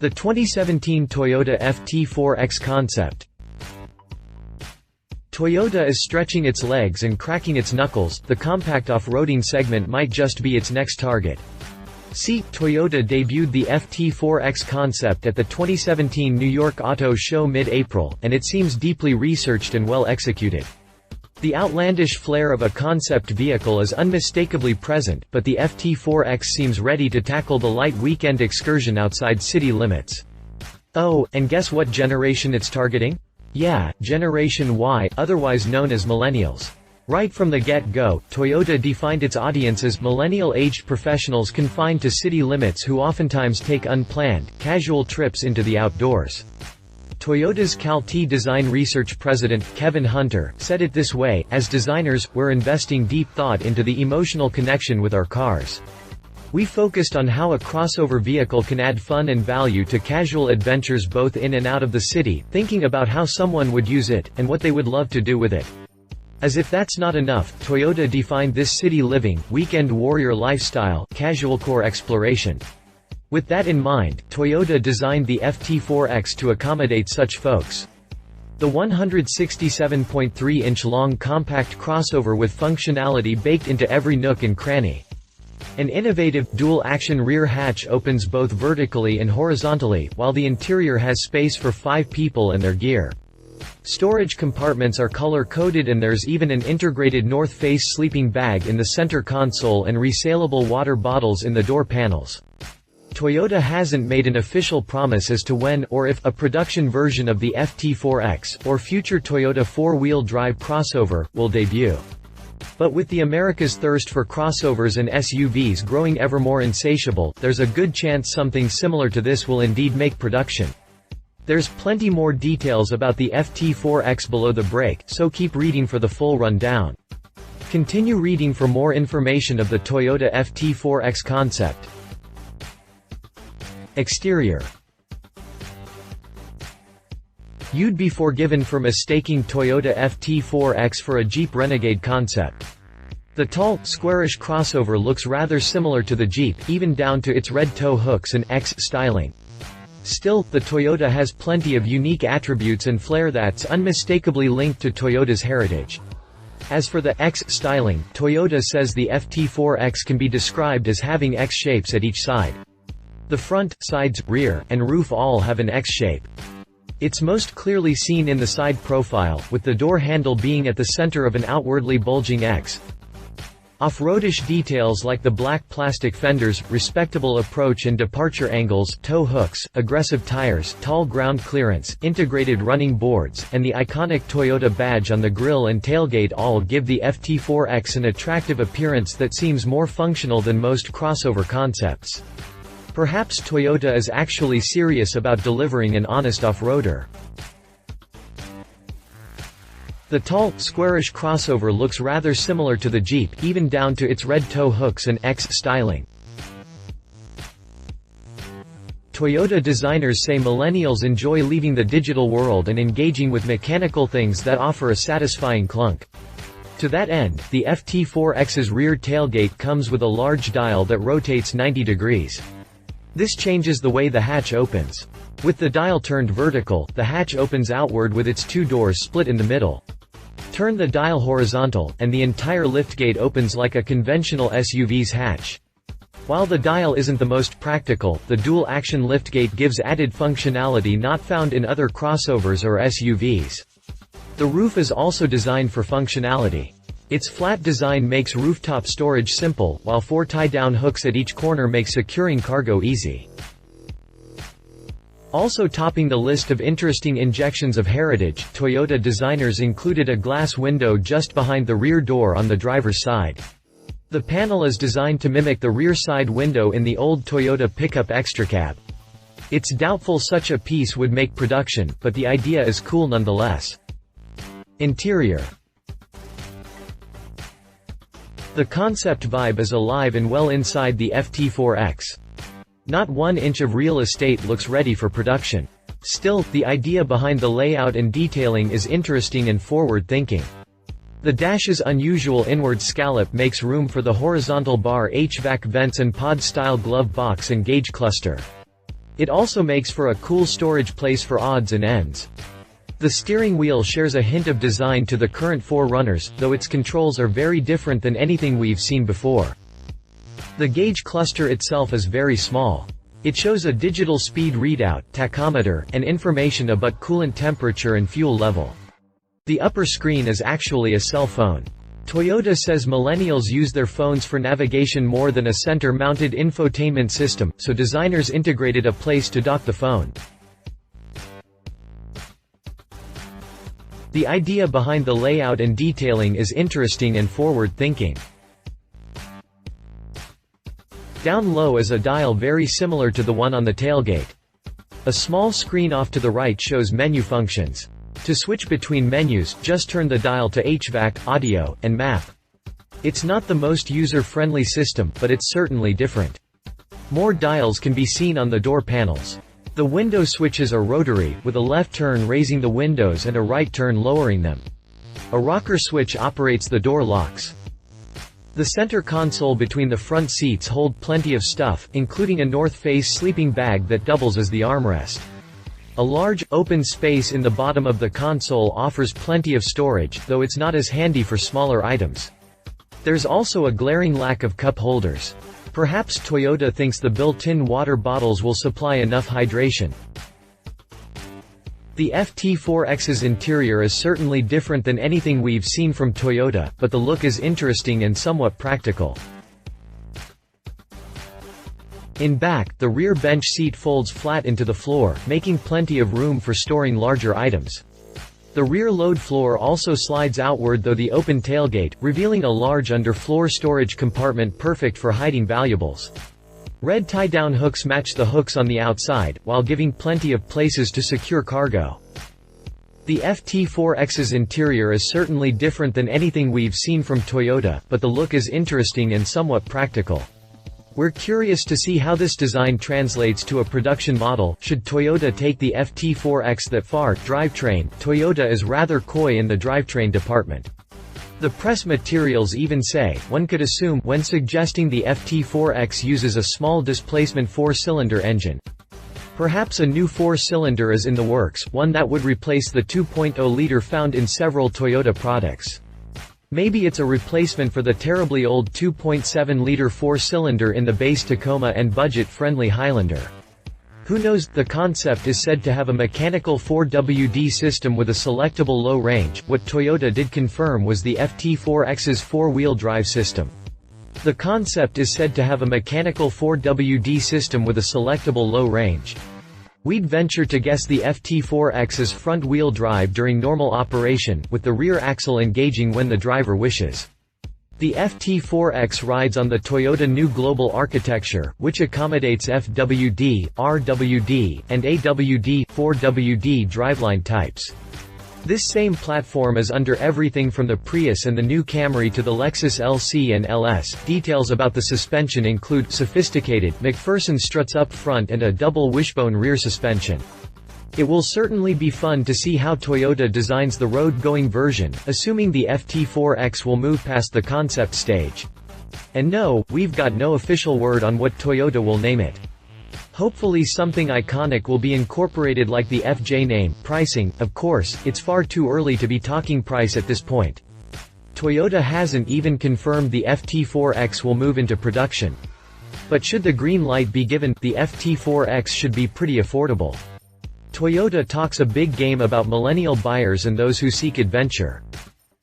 The 2017 Toyota FT-4X concept. Toyota is stretching its legs and cracking its knuckles. The compact off-roading segment might just be its next target. See, Toyota debuted the FT-4X concept at the 2017 New York Auto Show mid-April, and it seems deeply researched and well executed. The outlandish flair of a concept vehicle is unmistakably present, but the FT-4X seems ready to tackle the light weekend excursion outside city limits. Oh, and guess what generation it's targeting? Yeah, Generation Y, otherwise known as millennials. Right from the get-go, Toyota defined its audience as millennial-aged professionals confined to city limits who oftentimes take unplanned, casual trips into the outdoors. Toyota's Calty Design Research president, Kevin Hunter, said it this way: as designers, we're investing deep thought into the emotional connection with our cars. We focused on how a crossover vehicle can add fun and value to casual adventures both in and out of the city, thinking about how someone would use it, and what they would love to do with it. As if that's not enough, Toyota defined this city living, weekend warrior lifestyle, casual core exploration. With that in mind, Toyota designed the FT-4X to accommodate such folks. The 167.3-inch long compact crossover with functionality baked into every nook and cranny. An innovative, dual-action rear hatch opens both vertically and horizontally, while the interior has space for 5 people and their gear. Storage compartments are color-coded and there's even an integrated North Face sleeping bag in the center console and resaleable water bottles in the door panels. Toyota hasn't made an official promise as to when, or if, a production version of the FT-4X, or future Toyota four-wheel drive crossover, will debut. But with the America's thirst for crossovers and SUVs growing ever more insatiable, there's a good chance something similar to this will indeed make production. There's plenty more details about the FT-4X below the break, so keep reading for the full rundown. Continue reading for more information of the Toyota FT-4X concept. Exterior. You'd be forgiven for mistaking Toyota FT-4X for a Jeep Renegade concept. The tall, squarish crossover looks rather similar to the Jeep, even down to its red tow hooks and X styling. Still, the Toyota has plenty of unique attributes and flair that's unmistakably linked to Toyota's heritage. As for the X styling, Toyota says the FT-4X can be described as having X shapes at each side. The front, sides, rear, and roof all have an X shape. It's most clearly seen in the side profile, with the door handle being at the center of an outwardly bulging X. Off-roadish details like the black plastic fenders, respectable approach and departure angles, tow hooks, aggressive tires, tall ground clearance, integrated running boards, and the iconic Toyota badge on the grille and tailgate all give the FT-4X an attractive appearance that seems more functional than most crossover concepts. Perhaps Toyota is actually serious about delivering an honest off-roader. The tall, squarish crossover looks rather similar to the Jeep, even down to its red tow hooks and X styling. Toyota designers say millennials enjoy leaving the digital world and engaging with mechanical things that offer a satisfying clunk. To that end, the FT-4X's rear tailgate comes with a large dial that rotates 90 degrees. This changes the way the hatch opens. With the dial turned vertical, the hatch opens outward with its 2 doors split in the middle. Turn the dial horizontal, and the entire liftgate opens like a conventional SUV's hatch. While the dial isn't the most practical, the dual-action liftgate gives added functionality not found in other crossovers or SUVs. The roof is also designed for functionality. Its flat design makes rooftop storage simple, while 4 tie-down hooks at each corner make securing cargo easy. Also topping the list of interesting injections of heritage, Toyota designers included a glass window just behind the rear door on the driver's side. The panel is designed to mimic the rear side window in the old Toyota pickup extracab. It's doubtful such a piece would make production, but the idea is cool nonetheless. Interior. The concept vibe is alive and well inside the FT-4X. Not 1 inch of real estate looks ready for production. Still, the idea behind the layout and detailing is interesting and forward-thinking. The dash's unusual inward scallop makes room for the horizontal bar HVAC vents and pod-style glove box and gauge cluster. It also makes for a cool storage place for odds and ends. The steering wheel shares a hint of design to the current 4Runners, though its controls are very different than anything we've seen before. The gauge cluster itself is very small. It shows a digital speed readout, tachometer, and information about coolant temperature and fuel level. The upper screen is actually a cell phone. Toyota says millennials use their phones for navigation more than a center-mounted infotainment system, so designers integrated a place to dock the phone. The idea behind the layout and detailing is interesting and forward-thinking. Down low is a dial very similar to the one on the tailgate. A small screen off to the right shows menu functions. To switch between menus, just turn the dial to HVAC, audio, and map. It's not the most user-friendly system, but it's certainly different. More dials can be seen on the door panels. The window switches are rotary, with a left turn raising the windows and a right turn lowering them. A rocker switch operates the door locks. The center console between the front seats hold plenty of stuff, including a North Face sleeping bag that doubles as the armrest. A large, open space in the bottom of the console offers plenty of storage, though it's not as handy for smaller items. There's also a glaring lack of cup holders. Perhaps Toyota thinks the built-in water bottles will supply enough hydration. The FT-4X's interior is certainly different than anything we've seen from Toyota, but the look is interesting and somewhat practical. In back, the rear bench seat folds flat into the floor, making plenty of room for storing larger items. The rear load floor also slides outward through the open tailgate, revealing a large underfloor storage compartment perfect for hiding valuables. Red tie-down hooks match the hooks on the outside, while giving plenty of places to secure cargo. The FT-4X's interior is certainly different than anything we've seen from Toyota, but the look is interesting and somewhat practical. We're curious to see how this design translates to a production model. Should Toyota take the FT-4X that far? Drivetrain. Toyota is rather coy in the drivetrain department. The press materials even say, one could assume, when suggesting the FT-4X uses a small displacement 4-cylinder engine. Perhaps a new 4-cylinder is in the works, one that would replace the 2.0-liter found in several Toyota products. Maybe it's a replacement for the terribly old 2.7-liter 4-cylinder in the base Tacoma and budget-friendly Highlander. Who knows? The concept is said to have a mechanical 4WD system with a selectable low range. What Toyota did confirm was the FT-4X's 4-wheel drive system. The concept is said to have a mechanical 4WD system with a selectable low range. We'd venture to guess the FT-4X's front-wheel drive during normal operation, with the rear axle engaging when the driver wishes. The FT-4X rides on the Toyota new global architecture, which accommodates FWD, RWD, and AWD 4WD driveline types. This same platform is under everything from the Prius and the new Camry to the Lexus LC and LS. Details about the suspension include sophisticated McPherson struts up front and a double wishbone rear suspension. It will certainly be fun to see how Toyota designs the road-going version, assuming the FT-4X will move past the concept stage. And no, we've got no official word on what Toyota will name it. Hopefully something iconic will be incorporated like the FJ name. Pricing, of course, it's far too early to be talking price at this point. Toyota hasn't even confirmed the FT-4X will move into production. But should the green light be given, the FT-4X should be pretty affordable. Toyota talks a big game about millennial buyers and those who seek adventure.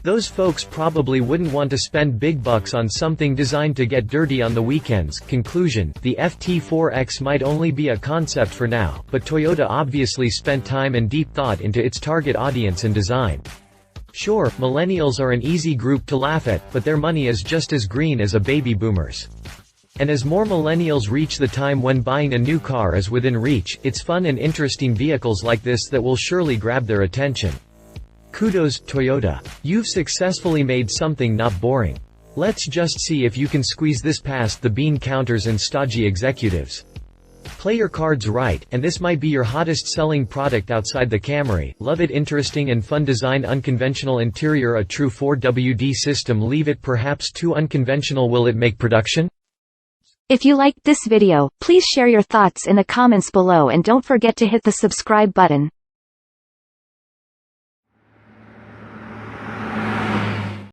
Those folks probably wouldn't want to spend big bucks on something designed to get dirty on the weekends. Conclusion: the FT-4X might only be a concept for now, but Toyota obviously spent time and deep thought into its target audience and design. Sure, millennials are an easy group to laugh at, but their money is just as green as a baby boomer's. And as more millennials reach the time when buying a new car is within reach, it's fun and interesting vehicles like this that will surely grab their attention. Kudos, Toyota. You've successfully made something not boring. Let's just see if you can squeeze this past the bean counters and stodgy executives. Play your cards right, and this might be your hottest selling product outside the Camry. Love it. Interesting and fun design. Unconventional interior. A true 4WD system. Leave it perhaps too unconventional. Will it make production? If you liked this video, please share your thoughts in the comments below and don't forget to hit the subscribe button.